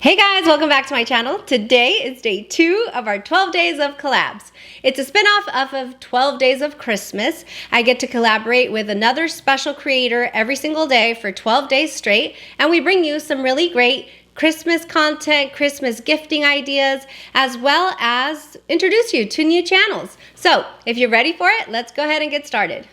Hey guys, welcome back to my channel. Today is day 2 of our 12 days of collabs. It's a spin-off of 12 days of Christmas. I get to collaborate with another special creator every single day for 12 days straight, and we bring you some really great Christmas content, Christmas gifting ideas, as well as introduce you to new channels. So if you're ready for it, let's go ahead and get started.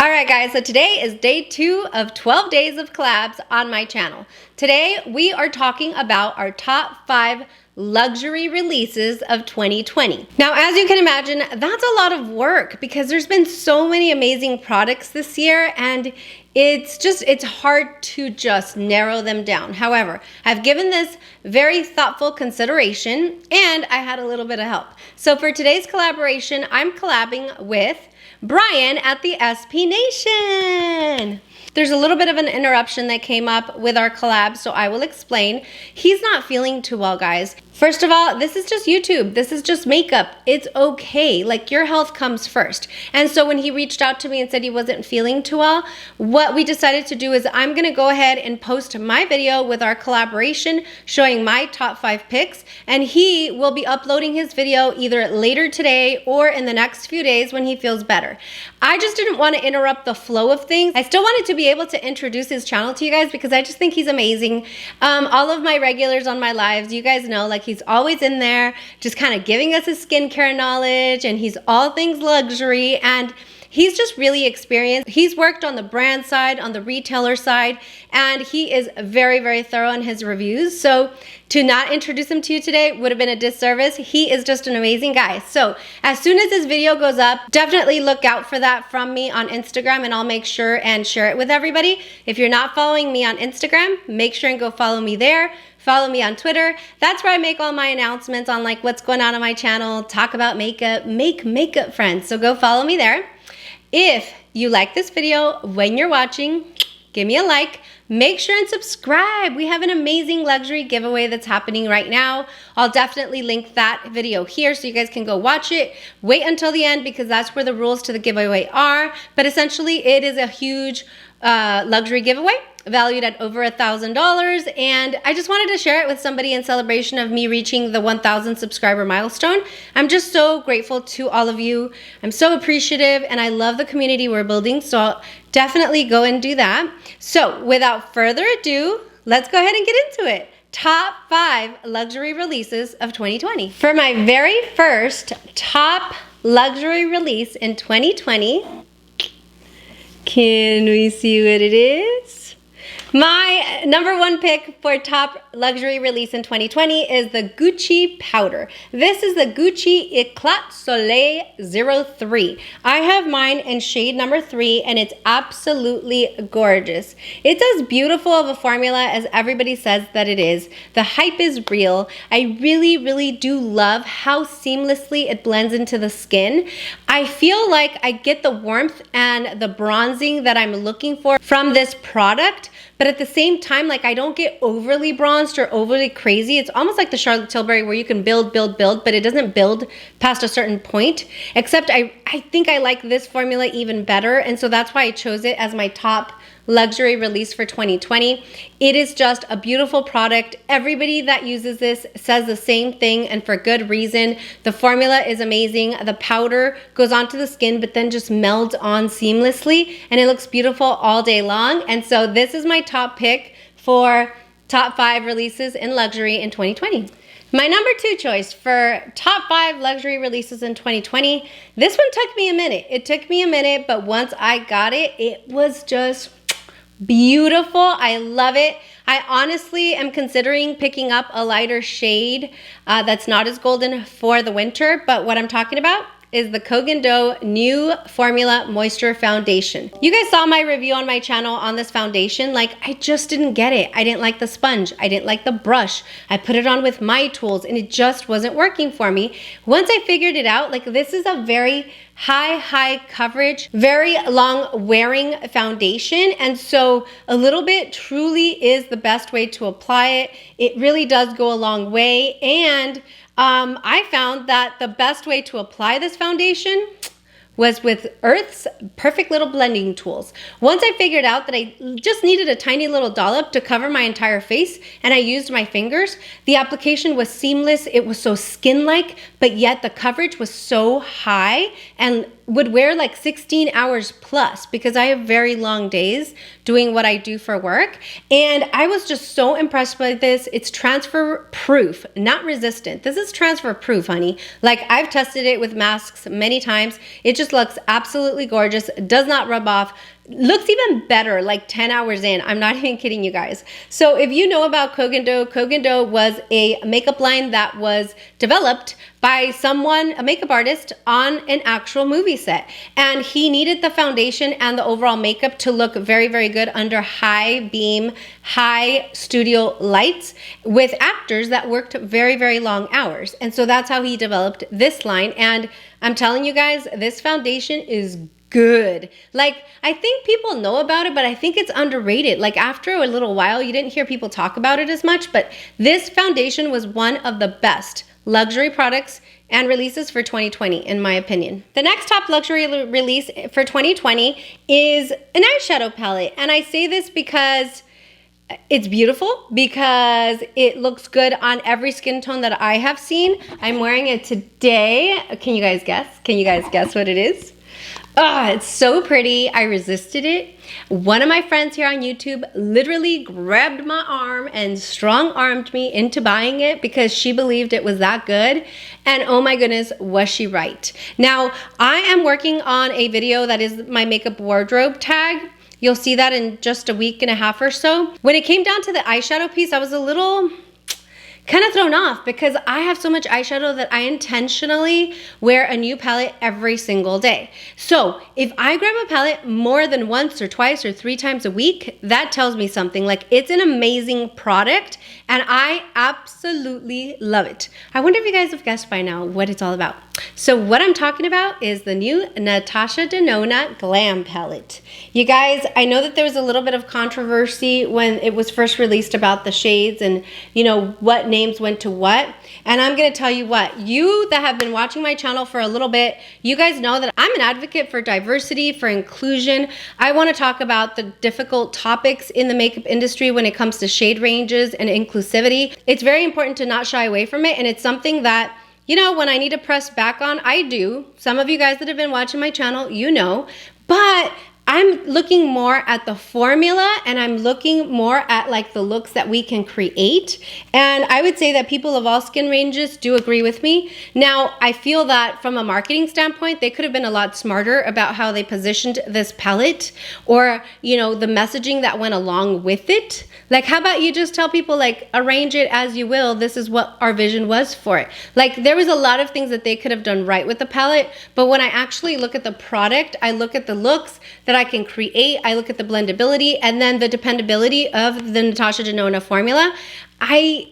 Alright guys, so today is day 2 of 12 days of collabs on my channel. Today we are talking about our top 5 luxury releases of 2020. Now, as you can imagine, that's a lot of work because there's been so many amazing products this year, and it's hard to just narrow them down. However, I've given this very thoughtful consideration and I had a little bit of help. So for today's collaboration, I'm collabing with Brian at the SP Nation. There's a little bit of an interruption that came up with our collab, so I will explain. He's not feeling too well, guys. First of all, this is just YouTube. This is just makeup. It's okay. Like, your health comes first. And so when he reached out to me and said he wasn't feeling too well, what we decided to do is I'm gonna go ahead and post my video with our collaboration showing my top 5 picks, and he will be uploading his video either later today or in the next few days when he feels better. I just didn't want to interrupt the flow of things. I still wanted to be able to introduce his channel to you guys because I just think he's amazing. All of my regulars on my lives, you guys know, like, he's always in there just kind of giving us his skincare knowledge, and he's all things luxury, and he's just really experienced. He's worked on the brand side, on the retailer side, and he is very, very thorough in his reviews. So to not introduce him to you today would have been a disservice. He is just an amazing guy. So as soon as this video goes up, definitely look out for that from me on Instagram, and I'll make sure and share it with everybody. If you're not following me on Instagram, make sure and go follow me there. Follow me on Twitter. That's where I make all my announcements on like what's going on my channel, talk about makeup, make makeup friends. So go follow me there. If you like this video when you're watching, give me a like. Make sure and subscribe. We have an amazing luxury giveaway that's happening right now. I'll definitely link that video here so you guys can go watch it. Wait until the end because that's where the rules to the giveaway are. But essentially, it is a huge luxury giveaway valued at over $1,000, and I just wanted to share it with somebody in celebration of me reaching the 1,000 subscriber milestone. I'm just so grateful to all of you. I'm so appreciative, and I love the community we're building, so I'll definitely go and do that. So without further ado, let's go ahead and get into it. Top 5 luxury releases of 2020. For my very first top luxury release in 2020, can we see what it is? My number 1 pick for top luxury release in 2020 is the Gucci powder. This is the Gucci Eclat Soleil 03. I have mine in shade number 3, and it's absolutely gorgeous. It's as beautiful of a formula as everybody says that it is. The hype is real. I really, really do love how seamlessly it blends into the skin. I feel like I get the warmth and the bronzing that I'm looking for from this product, but at the same time, like, I don't get overly bronzed or overly crazy. It's almost like the Charlotte Tilbury where you can build, but it doesn't build past a certain point. Except I think I like this formula even better, and so that's why I chose it as my top luxury release for 2020. It is just a beautiful product. Everybody that uses this says the same thing, and for good reason. The formula is amazing. The powder goes onto the skin but then just melds on seamlessly, and it looks beautiful all day long. And so this is my top pick for top 5 releases in luxury in 2020. My number 2 choice for top 5 luxury releases in 2020, this one took me a minute. It took me a minute, but once I got it, it was just beautiful. I love it. I honestly am considering picking up a lighter shade that's not as golden for the winter, but what I'm talking about is the Kogendo New Formula Moisture Foundation. You guys saw my review on my channel on this foundation. Like, I just didn't get it. I didn't like the sponge. I didn't like the brush. I put it on with my tools and it just wasn't working for me. Once I figured it out, like, this is a very high coverage, very long wearing foundation, and so a little bit truly is the best way to apply it. It really does go a long way, and I found that the best way to apply this foundation was with Earth's Perfect Little Blending Tools. Once I figured out that I just needed a tiny little dollop to cover my entire face and I used my fingers, the application was seamless. It was so skin-like, but yet the coverage was so high and would wear like 16 hours plus because I have very long days doing what I do for work. And I was just so impressed by this. It's transfer proof, not resistant. This is transfer proof, honey. Like I've tested it with masks many times. It just looks absolutely gorgeous. It does not rub off. Looks even better like 10 hours in. I'm not even kidding you guys. So if you know about Kogendo, Kogendo was a makeup line that was developed by someone, a makeup artist on an actual movie set. And he needed the foundation and the overall makeup to look very, very good under high beam, high studio lights with actors that worked very, very long hours. And so that's how he developed this line. And I'm telling you guys, this foundation is good. Like, I think people know about it, but I think it's underrated. Like after a little while, you didn't hear people talk about it as much, but this foundation was one of the best luxury products and releases for 2020, in my opinion. The next top luxury release for 2020 is an eyeshadow palette. And I say this because it's beautiful, because it looks good on every skin tone that I have seen. I'm wearing it today. Can you guys guess? Can you guys guess what it is? Oh, it's so pretty. I resisted it. One of my friends here on YouTube literally grabbed my arm and strong-armed me into buying it because she believed it was that good. And oh my goodness, was she right. Now, I am working on a video that is my makeup wardrobe tag. You'll see that in just a week and a half or so. When it came down to the eyeshadow piece, I was a little kind of thrown off because I have so much eyeshadow that I intentionally wear a new palette every single day. So if I grab a palette more than once or twice or 3 times a week, that tells me something. Like, it's an amazing product and I absolutely love it. I wonder if you guys have guessed by now what it's all about. So what I'm talking about is the new Natasha Denona Glam Palette. You guys, I know that there was a little bit of controversy when it was first released about the shades and, you know, what names went to what. And I'm going to tell you what, you that have been watching my channel for a little bit, you guys know that I'm an advocate for diversity, for inclusion. I want to talk about the difficult topics in the makeup industry when it comes to shade ranges and inclusivity. It's very important to not shy away from it. And it's something that, you know, when I need to press back on, I do. Some of you guys that have been watching my channel, you know, but I'm looking more at the formula and I'm looking more at like the looks that we can create. And I would say that people of all skin ranges do agree with me. Now, I feel that from a marketing standpoint, they could have been a lot smarter about how they positioned this palette or, you know, the messaging that went along with it. Like, how about you just tell people, like, arrange it as you will. This is what our vision was for it. Like, there was a lot of things that they could have done right with the palette. But when I actually look at the product, I look at the looks that I can create. I look at the blendability and then the dependability of the Natasha Denona formula. I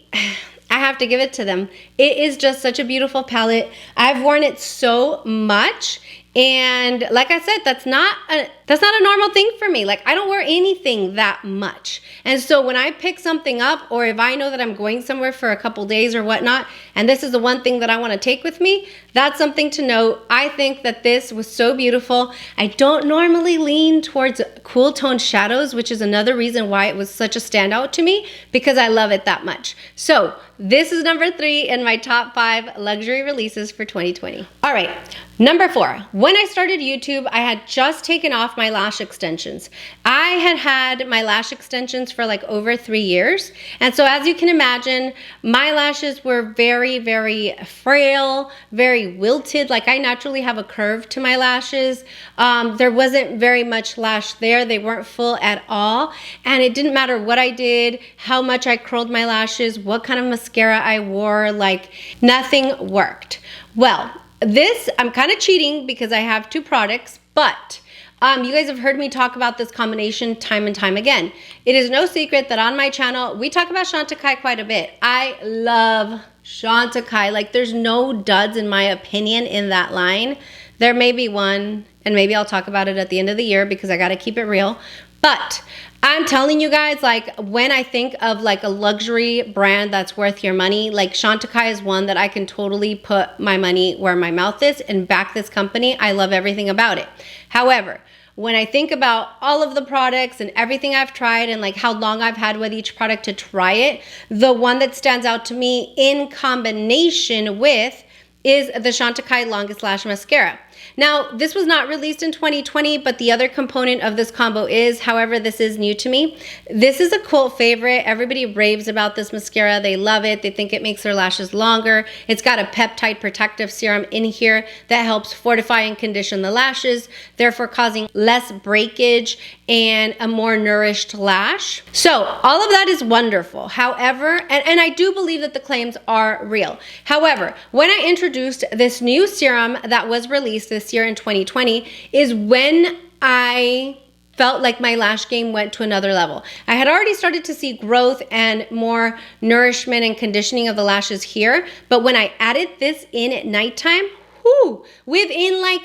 have to give it to them. It is just such a beautiful palette. I've worn it so much. And like I said, that's not a normal thing for me. Like, I don't wear anything that much. And so when I pick something up, or if I know that I'm going somewhere for a couple days or whatnot, and this is the one thing that I want to take with me, that's something to note. I think that this was so beautiful. I don't normally lean towards cool tone shadows, which is another reason why it was such a standout to me, because I love it that much. So this is number 3 in my top 5 luxury releases for 2020. All right, number 4. When I started YouTube, I had just taken off my lash extensions. I had my lash extensions for like over 3 years. And so as you can imagine, my lashes were very, very frail, very wilted. Like, I naturally have a curve to my lashes. There wasn't very much lash there. They weren't full at all. And it didn't matter what I did, how much I curled my lashes, what kind of mascara I wore, like nothing worked. Well, this, I'm kind of cheating because I have 2 products, but you guys have heard me talk about this combination time and time again. It is no secret that on my channel, we talk about Chantecaille quite a bit. I love Chantecaille. Like, there's no duds in my opinion in that line. There may be one, and maybe I'll talk about it at the end of the year because I got to keep it real. But I'm telling you guys, like, when I think of like a luxury brand that's worth your money, like Chantecaille is one that I can totally put my money where my mouth is and back this company. I love everything about it. However, when I think about all of the products and everything I've tried and like how long I've had with each product to try it, the one that stands out to me in combination with is the Chantecaille Longislash mascara. Now, this was not released in 2020, but the other component of this combo is, however, this is new to me. This is a cult favorite. Everybody raves about this mascara. They love it. They think it makes their lashes longer. It's got a peptide protective serum in here that helps fortify and condition the lashes, therefore causing less breakage and a more nourished lash. So all of that is wonderful. However, and I do believe that the claims are real. However, when I introduced this new serum that was released this year in 2020 is when I felt like my lash game went to another level. I had already started to see growth and more nourishment and conditioning of the lashes here, but when I added this in at nighttime, whoo, within like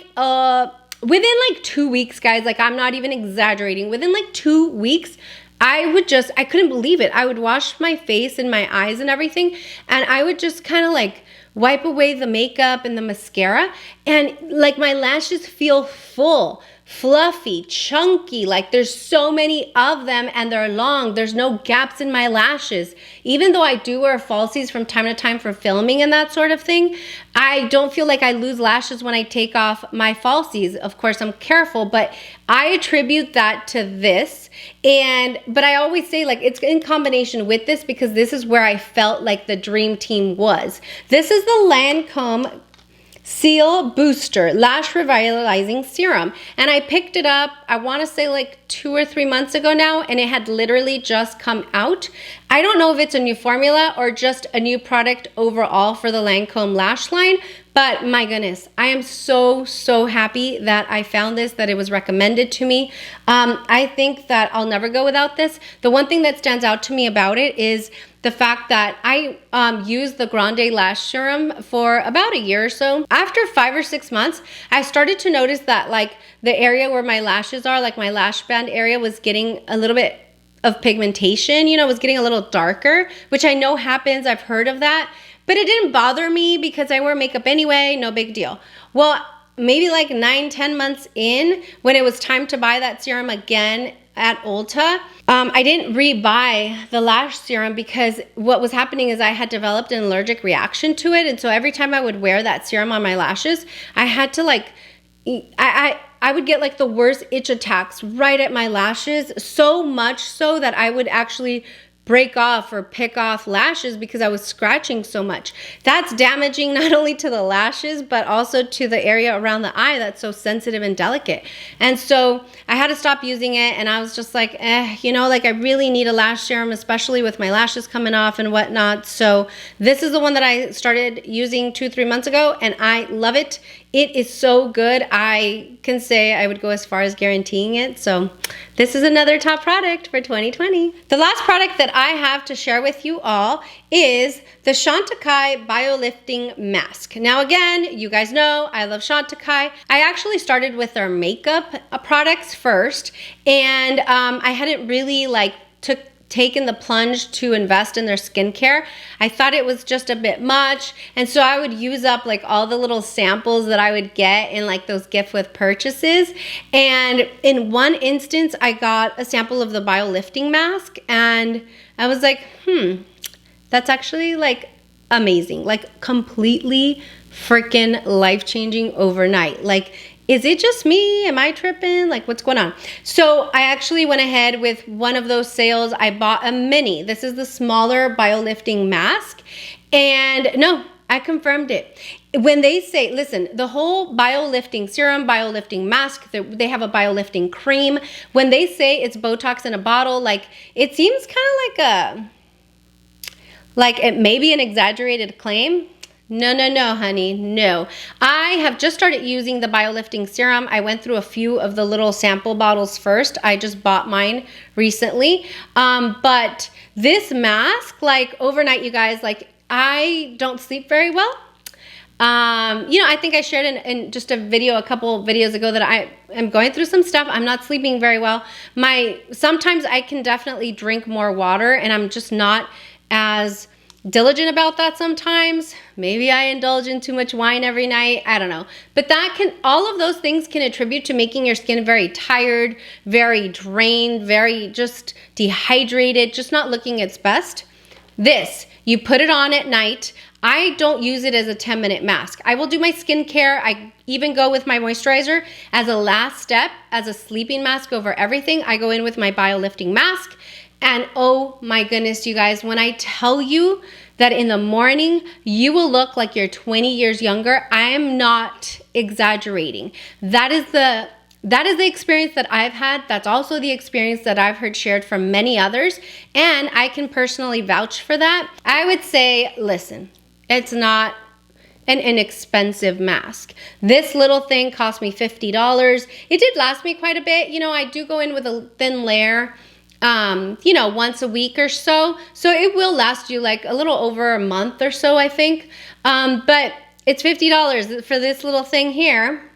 2 weeks, guys, like I'm not even exaggerating, within like 2 weeks, I couldn't believe it. I would wash my face and my eyes and everything, and I would just kind of like wipe away the makeup and the mascara, and like my lashes feel full, fluffy, chunky, like there's so many of them and they're long. There's no gaps in my lashes. Even though I do wear falsies from time to time for filming and that sort of thing, I don't feel like I lose lashes when I take off my falsies. Of course, I'm careful, but I attribute that to this. But I always say like it's in combination with this because this is where I felt like the dream team was. This is the Lancome Seal Booster Lash Revitalizing Serum, and I picked it up, I want to say like 2 or 3 months ago now, and it had literally just come out. I don't know if it's a new formula or just a new product overall for the Lancome lash line, but my goodness, I am so happy that I found this, that it was recommended to me. I think that I'll never go without this. The one thing that stands out to me about it is the fact that I used the Grande Lash Serum for about a year or so. After 5 or 6 months, I started to notice that like the area where my lashes are, like my lash band area, was getting a little bit of pigmentation, you know, was getting a little darker, which I know happens, I've heard of that, but it didn't bother me because I wear makeup anyway, no big deal. Well, maybe like 9-10 months in, when it was time to buy that serum again at Ulta, I didn't re-buy the lash serum because what was happening is I had developed an allergic reaction to it, and so every time I would wear that serum on my lashes, I had to like, I would get like the worst itch attacks right at my lashes, so much so that I would actually break off or pick off lashes because I was scratching so much. That's damaging not only to the lashes, but also to the area around the eye that's so sensitive and delicate. And so I had to stop using it, and I was just like, you know, like I really need a lash serum, especially with my lashes coming off and whatnot. So this is the one that I started using 2-3 months ago, and I love it. It is so good. I can say I would go as far as guaranteeing it. So this is another top product for 2020. The last product that I have to share with you all is the Chantecaille Biolifting Mask. Now again, you guys know I love Chantecaille. I actually started with their makeup products first, and I hadn't really like taken the plunge to invest in their skincare. I thought it was just a bit much, and so I would use up like all the little samples that I would get in like those gift with purchases. And in one instance, I got a sample of the Biolifting mask, and I was like, that's actually like amazing, like completely freaking life-changing overnight. Like, is it just me? Am I tripping? Like, what's going on? So I actually went ahead with one of those sales. I bought a mini. This is the smaller Biolifting mask. And no, I confirmed it. When they say, listen, the whole Biolifting serum, Biolifting mask, they have a Biolifting cream. When they say it's Botox in a bottle, like it seems kind of like it may be an exaggerated claim. No, honey, no. I have just started using the Biolifting serum. I went through a few of the little sample bottles first. I just bought mine recently. But this mask, like overnight, you guys, like I don't sleep very well. You know, I think I shared in just a video a couple videos ago that I am going through some stuff. I'm not sleeping very well. Sometimes I can definitely drink more water, and I'm just not as diligent about that sometimes. Maybe I indulge in too much wine every night. I don't know. But all of those things can attribute to making your skin very tired, very drained, very just dehydrated, just not looking its best. This, you put it on at night. I don't use it as a 10-minute mask. I will do my skincare. I even go with my moisturizer as a last step, as a sleeping mask over everything. I go in with my Biolifting mask. And oh my goodness, you guys, when I tell you that in the morning you will look like you're 20 years younger, I am not exaggerating. That is the experience that I've had. That's also the experience that I've heard shared from many others. And I can personally vouch for that. I would say, listen, it's not an inexpensive mask. This little thing cost me $50. It did last me quite a bit. You know, I do go in with a thin layer, you know, once a week or so. So it will last you like a little over a month or so, I think. But it's $50 for this little thing here.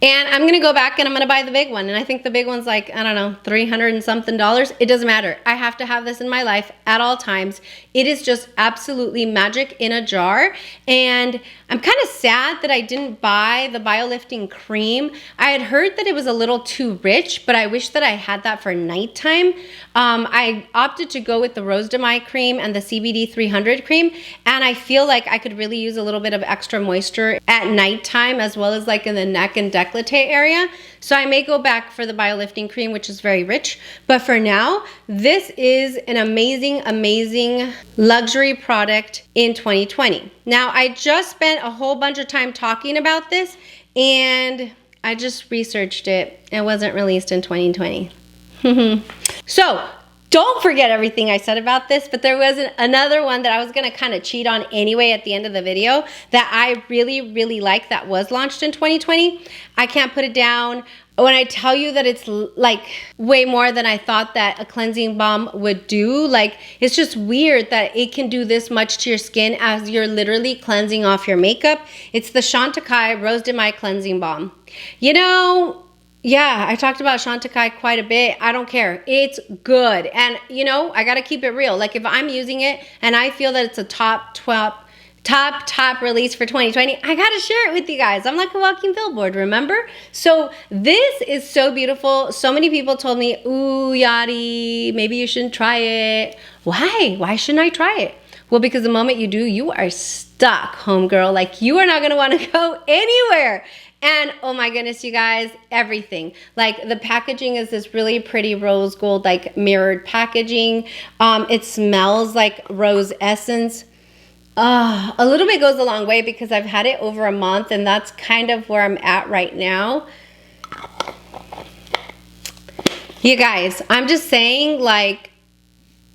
And I'm gonna go back and I'm gonna buy the big one. And I think the big one's like, I don't know, $300 and something. It doesn't matter. I have to have this in my life at all times. It is just absolutely magic in a jar. And I'm kind of sad that I didn't buy the Biolifting cream. I had heard that it was a little too rich, but I wish that I had that for nighttime. I opted to go with the Rose de Mai cream and the CBD 300 cream. And I feel like I could really use a little bit of extra moisture at nighttime, as well as like in the neck and décolleté area. So I may go back for the Biolifting cream, which is very rich. But for now, this is an amazing, amazing luxury product in 2020. Now, I just spent a whole bunch of time talking about this, and I just researched it. It wasn't released in 2020. So don't forget everything I said about this, but there was another one that I was gonna kind of cheat on anyway at the end of the video that I really, really like that was launched in 2020. I can't put it down. When I tell you that it's like way more than I thought that a cleansing balm would do, like it's just weird that it can do this much to your skin as you're literally cleansing off your makeup. It's the Chantecaille Rose de Mai Cleansing Balm. You know, yeah, I talked about Chantecaille quite a bit. I don't care. It's good. And you know, I gotta keep it real. Like if I'm using it and I feel that it's a top release for 2020, I gotta share it with you guys. I'm like a walking billboard, remember? So this is so beautiful. So many people told me, ooh, Yadi, maybe you shouldn't try it. Why? Why shouldn't I try it? Well, because the moment you do, you are stuck, homegirl. Like you are not gonna wanna go anywhere. And oh my goodness, you guys, everything. Like the packaging is this really pretty rose gold, like mirrored packaging. It smells like rose essence. A little bit goes a long way because I've had it over a month, and that's kind of where I'm at right now. You guys, I'm just saying, like,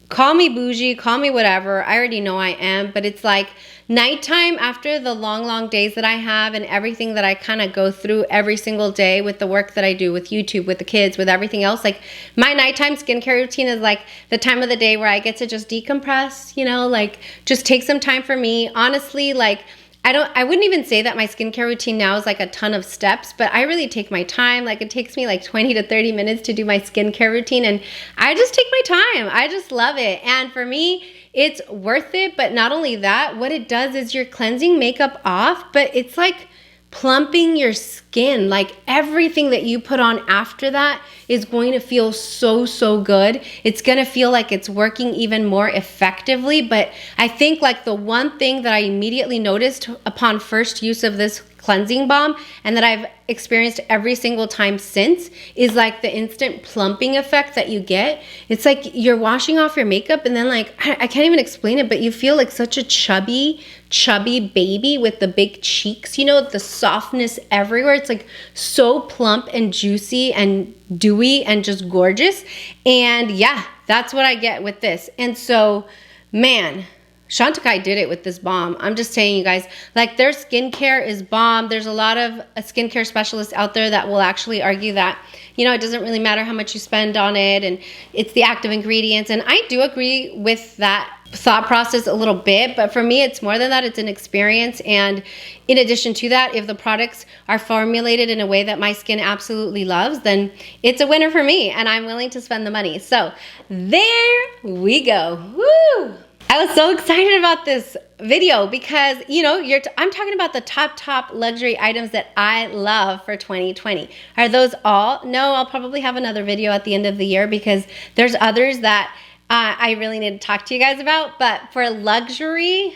call me bougie, call me whatever. I already know I am, but it's like nighttime after the long, long days that I have and everything that I kind of go through every single day with the work that I do with YouTube, with the kids, with everything else. Like my nighttime skincare routine is like the time of the day where I get to just decompress, you know, like just take some time for me. Honestly, like I wouldn't even say that my skincare routine now is like a ton of steps, but I really take my time. Like it takes me like 20 to 30 minutes to do my skincare routine, and I just take my time. I just love it. And for me, it's worth it. But not only that, what it does is you're cleansing makeup off, but it's like plumping your skin. Like everything that you put on after that is going to feel so, so good. It's going to feel like it's working even more effectively. But I think like the one thing that I immediately noticed upon first use of this cleansing balm, and that I've experienced every single time since, is like the instant plumping effect that you get. It's like you're washing off your makeup, and then like, I can't even explain it, but you feel like such a chubby baby with the big cheeks, you know, the softness everywhere. It's like so plump and juicy and dewy and just gorgeous. And yeah, that's what I get with this. And so, man, Chantecaille did it with this balm. I'm just saying, you guys, like, their skincare is bomb. There's a lot of skincare specialists out there that will actually argue that, you know, it doesn't really matter how much you spend on it, and it's the active ingredients. And I do agree with that thought process a little bit, but for me, it's more than that. It's an experience. And in addition to that, if the products are formulated in a way that my skin absolutely loves, then it's a winner for me, and I'm willing to spend the money. So there we go. Woo! I was so excited about this video because, you know, I'm talking about the top luxury items that I love for 2020. Are those all? No, I'll probably have another video at the end of the year because there's others that I really need to talk to you guys about. But for luxury,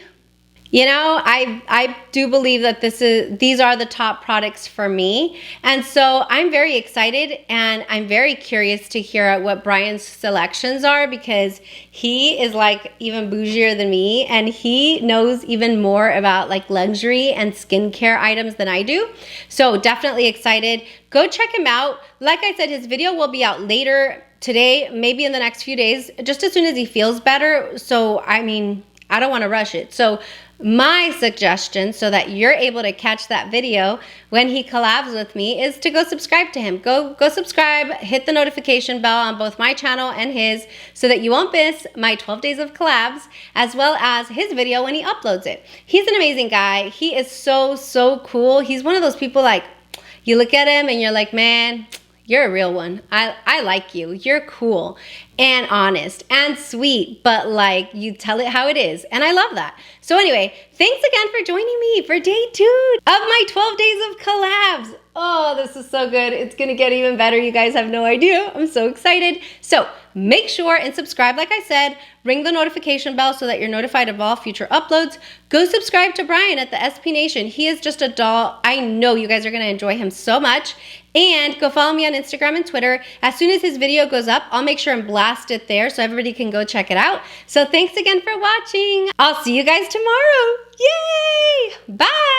you know, I do believe that these are the top products for me. And so I'm very excited, and I'm very curious to hear what Brian's selections are, because he is like even bougier than me, and he knows even more about like luxury and skincare items than I do. So definitely excited. Go check him out. Like I said, his video will be out later today, maybe in the next few days, just as soon as he feels better. So, I mean, I don't want to rush it. So my suggestion, so that you're able to catch that video when he collabs with me, is to go subscribe to him. Go subscribe, hit the notification bell on both my channel and his, so that you won't miss my 12 days of collabs, as well as his video when he uploads it. He's an amazing guy. He is so cool. He's one of those people, like, you look at him and you're like, man, you're a real one. I like you. You're cool and honest and sweet, but like, you tell it how it is. And I love that. So anyway, thanks again for joining me for day 2 of my 12 days of collabs. Oh, this is so good. It's gonna get even better. You guys have no idea. I'm so excited. So make sure and subscribe, like I said. Ring the notification bell so that you're notified of all future uploads. Go subscribe to Brian at the SP Nation. He is just a doll. I know you guys are gonna enjoy him so much. And go follow me on Instagram and Twitter. As soon as his video goes up, I'll make sure and blast it there so everybody can go check it out. So thanks again for watching. I'll see you guys tomorrow. Yay! Bye!